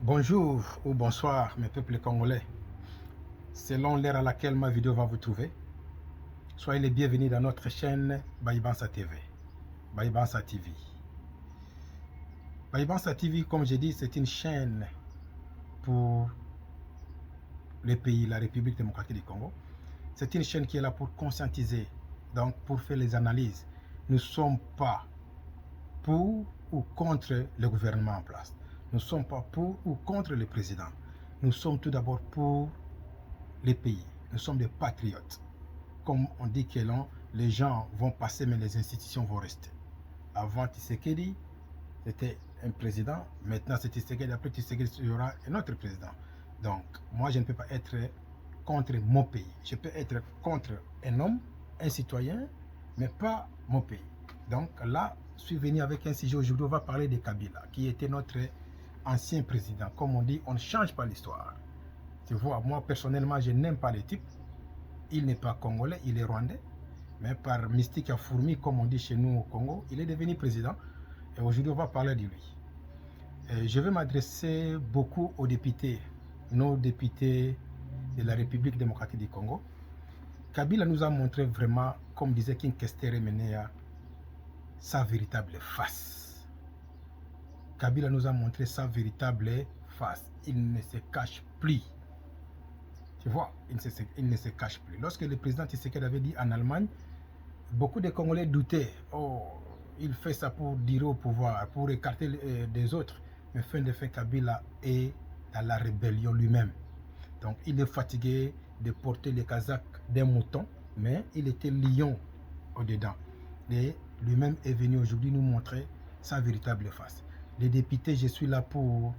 Bonjour ou bonsoir mes peuples congolais, selon l'ère à laquelle ma vidéo va vous trouver. Soyez les bienvenus dans notre chaîne Baïbansa TV, Baïbansa TV. Baïbansa TV, comme j'ai dit, c'est une chaîne pour les pays, la République démocratique du Congo. C'est une chaîne qui est là pour conscientiser, donc pour faire les analyses. Nous ne sommes pas pour ou contre le gouvernement en place. Nous ne sommes pas pour ou contre le président. Nous sommes tout d'abord pour les pays. Nous sommes des patriotes. Comme on dit que les gens vont passer, mais les institutions vont rester. Avant Tshisekedi, c'était un président. Maintenant, c'est Tshisekedi. Après Tshisekedi, il y aura un autre président. Donc, moi, je ne peux pas être contre mon pays. Je peux être contre un homme, un citoyen, mais pas mon pays. Donc là, je suis venu avec un sujet aujourd'hui. On va parler de Kabila, qui était notre ancien président. Comme on dit, on ne change pas l'histoire. Tu vois, moi, personnellement, je n'aime pas les types. Il n'est pas congolais, il est rwandais. Mais par mystique à fourmi, comme on dit chez nous au Congo, il est devenu président. Et aujourd'hui, on va parler de lui. Et je vais m'adresser beaucoup aux députés, nos députés de la République démocratique du Congo. Kabila nous a montré vraiment, comme disait King Kestere Menea, sa véritable face. Kabila nous a montré sa véritable face. Il ne se cache plus. Tu vois, il ne se cache plus. Lorsque le président Tshisekedi avait dit en Allemagne, beaucoup de Congolais doutaient. Oh, il fait ça pour dire au pouvoir, pour écarter des autres. Mais fin de fait, Kabila est dans la rébellion lui-même. Donc, il est fatigué de porter les casaques d'un mouton, mais il était lion au-dedans. Et lui-même est venu aujourd'hui nous montrer sa véritable face. Les députés, je suis là pour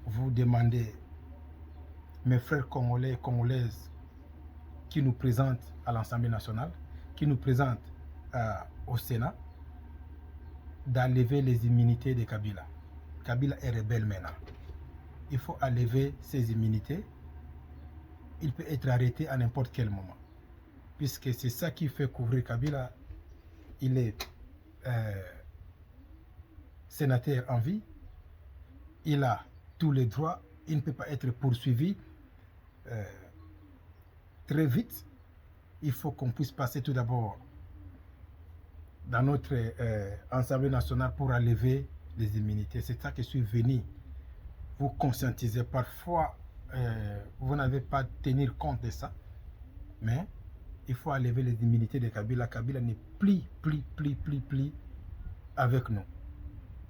vous demander, mes frères congolais et congolaises qui nous présentent à l'Assemblée nationale, qui nous présentent au Sénat, d'enlever les immunités de Kabila. Kabila est rebelle maintenant. Il faut enlever ses immunités. Il peut être arrêté à n'importe quel moment. Puisque c'est ça qui fait couvrir Kabila. Il est sénateur en vie. Il a tous les droits. Il ne peut pas être poursuivi très vite. Il faut qu'on puisse passer tout d'abord dans notre Assemblée nationale pour enlever les immunités. C'est ça que je suis venu vous conscientiser. Parfois, vous n'avez pas à tenir compte de ça, mais il faut enlever les immunités de Kabila. Kabila n'est plus avec nous.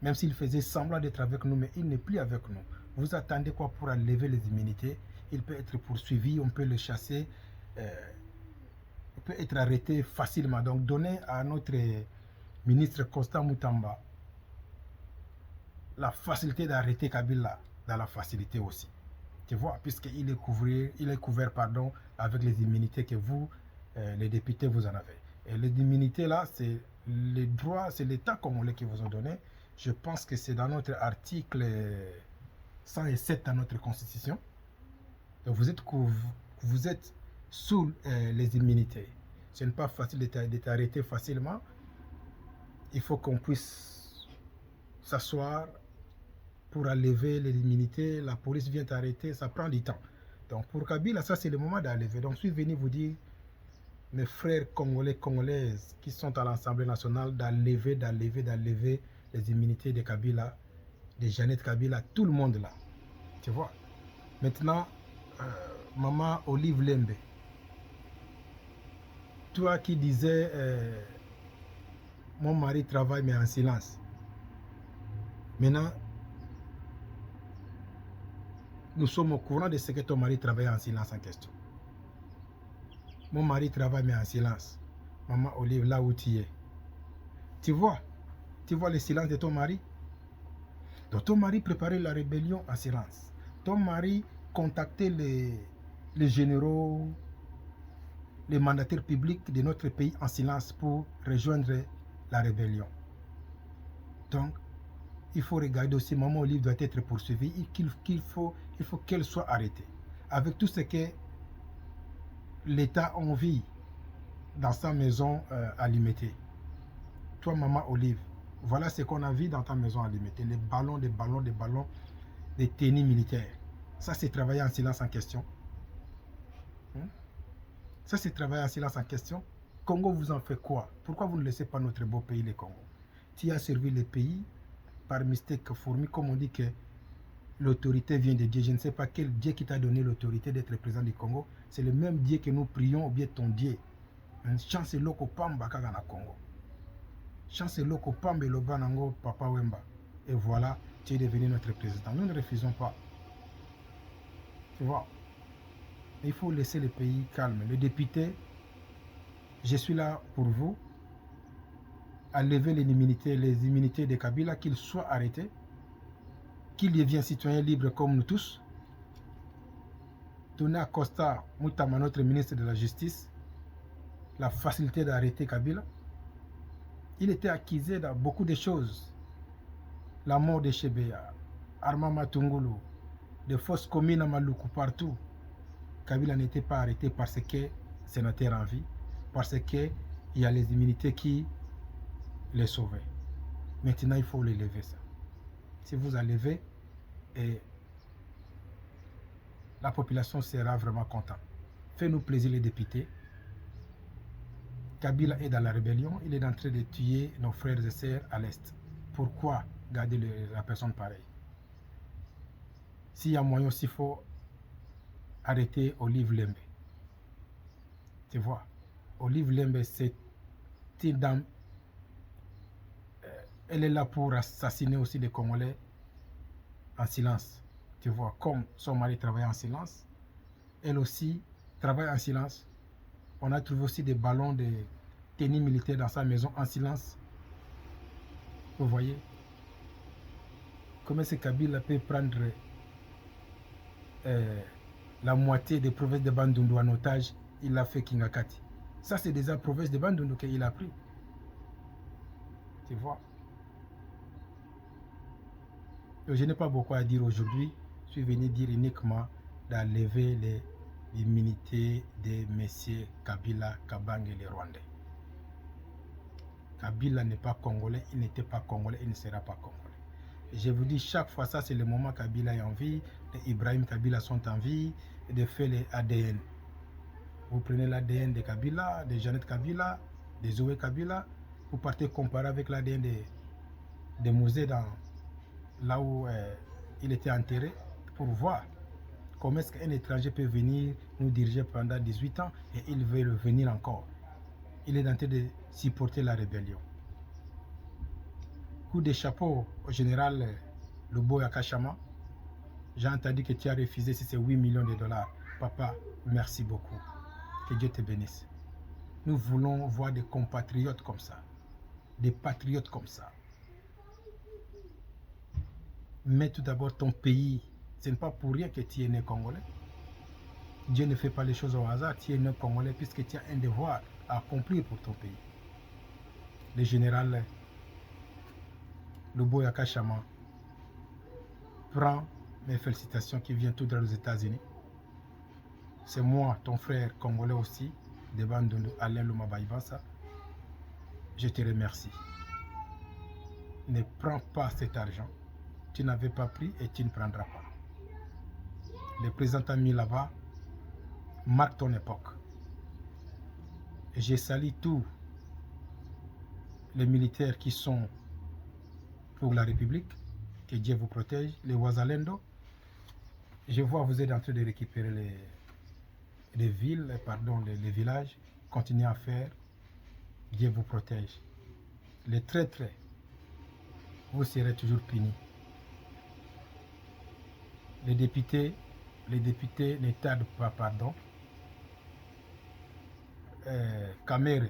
Même s'il faisait semblant d'être avec nous, mais il n'est plus avec nous. Vous attendez quoi pour enlever les immunités? Il peut être poursuivi, on peut le chasser, il peut être arrêté facilement. Donc, donnez à notre ministre Constant Moutamba la facilité d'arrêter Kabila dans la facilité aussi. Tu vois, puisqu'il est couvert avec les immunités que vous, les députés, vous en avez. Et les immunités là, c'est les droits, c'est l'État congolais qui vous a donné. Je pense que c'est dans notre article 107 dans notre constitution. Donc vous êtes sous les immunités. Ce n'est pas facile d'être arrêté facilement. Il faut qu'on puisse s'asseoir pour enlever les immunités. La police vient t'arrêter, ça prend du temps. Donc pour Kabila, ça c'est le moment d'enlever. Donc je suis venu vous dire, mes frères congolais, congolaises qui sont à l'Assemblée nationale, d'enlever les immunités de Kabila, de Jeannette Kabila, tout le monde là. Tu vois. Maintenant, Maman Olive Lembe, toi qui disais, mon mari travaille mais en silence. Maintenant, nous sommes au courant de ce que ton mari travaille en silence en question. Mon mari travaille mais en silence. Maman Olive, là où tu es. Tu vois le silence de ton mari? Donc ton mari préparait la rébellion en silence. Ton mari contactait les généraux, les mandataires publics de notre pays en silence pour rejoindre la rébellion. Donc, il faut regarder aussi, Maman Olive doit être poursuivie, il faut qu'elle soit arrêtée. Avec tout ce que l'État a envie dans sa maison à Limité. Toi, Maman Olive, voilà ce qu'on a vu dans ta maison à Limité. Les ballons. des tenues militaires. Ça, c'est travailler en silence en question. Ça, c'est travailler en silence en question. Congo vous en fait quoi? Pourquoi vous ne laissez pas notre beau pays, le Congo? Tu as servi le pays par mystère fourmi, comme on dit que l'autorité vient de Dieu. Je ne sais pas quel Dieu qui t'a donné l'autorité d'être président du Congo. C'est le même Dieu que nous prions, ou bien ton Dieu. Chance loko pamba kaka na Congo. Chance loko pamba loba nango Papa Wemba. Et voilà, tu es devenu notre président. Nous ne refusons pas. Tu vois, il faut laisser le pays calme. Le député, je suis là pour vous, à lever les immunités de Kabila, qu'il soit arrêté, qu'il devienne citoyen libre comme nous tous. Donner à Costa Moutama, notre ministre de la Justice, la facilité d'arrêter Kabila. Il était accusé de beaucoup de choses. La mort de Chebeya, Arma Matungulu, de fausses communes à Maluku, partout. Kabila n'était pas arrêté parce que sénateur en vie, parce qu'il y a les immunités qui les sauvaient. Maintenant, il faut les lever, ça. Si vous enlevez, et la population sera vraiment contente. Fais-nous plaisir les députés. Kabila est dans la rébellion, il est en train de tuer nos frères et sœurs à l'Est. Pourquoi garder la personne pareille? S'il y a moyen aussi, il faut arrêter Olive Lembe. Tu vois, Olive Lembe, c'est une dame. Elle est là pour assassiner aussi des Congolais en silence. Tu vois, comme son mari travaille en silence, elle aussi travaille en silence. On a trouvé aussi des ballons de tenue militaire dans sa maison en silence. Vous voyez comment ce Kabila peut prendre la moitié des provinces de Bandundu en otage. Il l'a fait Kingakati. Ça, c'est déjà province de Bandundu qu'il a pris. Tu vois. Donc, je n'ai pas beaucoup à dire aujourd'hui. Je suis venu dire uniquement d'enlever les immunités de messieurs Kabila, Kabang et les Rwandais. Kabila n'est pas congolais, il n'était pas congolais, il ne sera pas congolais. Et je vous dis chaque fois, ça c'est le moment Kabila est en vie, les Ibrahim Kabila sont en vie, de faire les ADN. Vous prenez l'ADN de Kabila, de Jeannette Kabila, de Zoé Kabila, vous partez comparer avec l'ADN de Mouzé là où il était enterré, pour voir comment est-ce qu'un étranger peut venir nous diriger pendant 18 ans et il veut revenir encore. Il est en train de supporter la rébellion. Coup de chapeau au général Lobo Yakashama. J'ai entendu que tu as refusé si c'est 8 millions de dollars. Papa, merci beaucoup. Que Dieu te bénisse. Nous voulons voir des compatriotes comme ça. Des patriotes comme ça. Mets tout d'abord ton pays. Ce n'est pas pour rien que tu es né congolais. Dieu ne fait pas les choses au hasard. Tu es né congolais puisque tu as un devoir à accomplir pour ton pays. Le général Lobo Yakashama prend mes félicitations qui viennent tout droit aux États-Unis. C'est moi, ton frère congolais aussi, de Bandundu, Alain Lumabaïbasa. Je te remercie. Ne prends pas cet argent. Tu n'avais pas pris et tu ne prendras pas. Le président t'a mis là-bas. Marque ton époque. Et je salue tous les militaires qui sont pour la République. Que Dieu vous protège. Les Wazalendo. Je vois vous êtes en train de récupérer les villes, pardon, les villages. Continuez à faire. Dieu vous protège. Les traîtres, vous serez toujours punis. Les députés ne tardent pas, pardon. Kamere,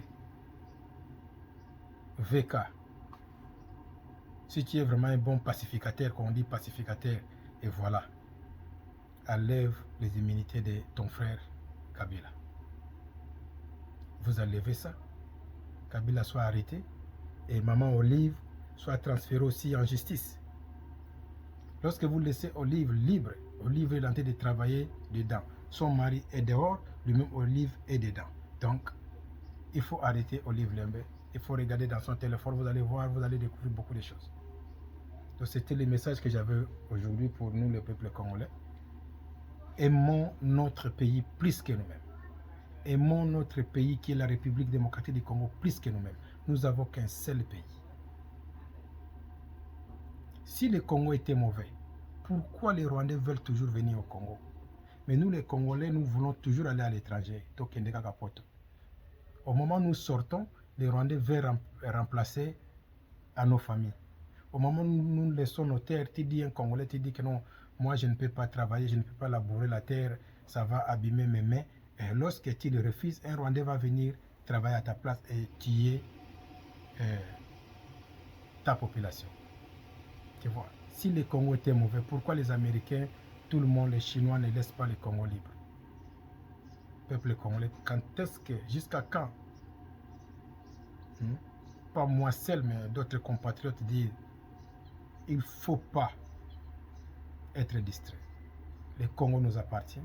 VK, si tu es vraiment un bon pacificateur, qu'on dit pacificateur, et voilà, enlève les immunités de ton frère Kabila. Vous enlevez ça, Kabila soit arrêté, et maman Olive soit transférée aussi en justice. Lorsque vous laissez Olive libre, Olive est en train de travailler dedans. Son mari est dehors, lui-même Olive est dedans. Donc, il faut arrêter Olive Lembe. Il faut regarder dans son téléphone, vous allez voir, vous allez découvrir beaucoup de choses. Donc c'était le message que j'avais aujourd'hui pour nous, le peuple congolais. Aimons notre pays plus que nous-mêmes. Aimons notre pays qui est la République démocratique du Congo plus que nous-mêmes. Nous n'avons qu'un seul pays. Si le Congo était mauvais, pourquoi les Rwandais veulent toujours venir au Congo? Mais nous, les Congolais, nous voulons toujours aller à l'étranger. Au moment où nous sortons, les Rwandais veulent remplacer à nos familles. Au moment où nous laissons nos terres, tu dis un Congolais, tu dis que non, moi je ne peux pas travailler, je ne peux pas labourer la terre, ça va abîmer mes mains. Et lorsque tu le refuses, un Rwandais va venir travailler à ta place et tuer ta population. Tu vois, si le Congo était mauvais, pourquoi les Américains, tout le monde, les Chinois ne laissent pas le Congo libre? Peuple congolais, quand est-ce que, jusqu'à quand? Pas moi seul, mais d'autres compatriotes disent il ne faut pas être distrait. Le Congo nous appartient,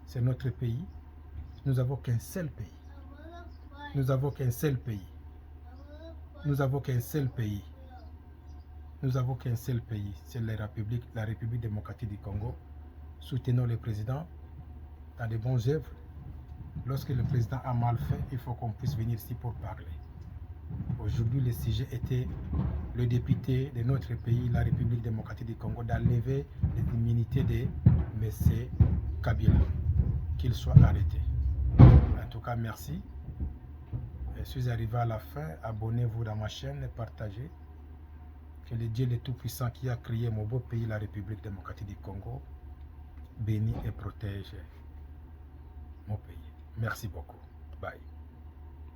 c'est notre pays. Nous n'avons qu'un seul pays. Nous n'avons qu'un seul pays. Nous n'avons qu'un seul pays. Nous n'avons qu'un seul pays, c'est la République démocratique du Congo. Soutenons le président dans de bonnes œuvres. Lorsque le président a mal fait, il faut qu'on puisse venir ici pour parler. Aujourd'hui, le sujet était le député de notre pays, la République démocratique du Congo, d'enlever l'immunité de M. Kabila, qu'il soit arrêté. En tout cas, merci. Je suis arrivé à la fin. Abonnez-vous dans ma chaîne et partagez. Que le Dieu le Tout-Puissant qui a créé mon beau pays, la République démocratique du Congo, bénisse et protège mon pays. Merci beaucoup. Bye.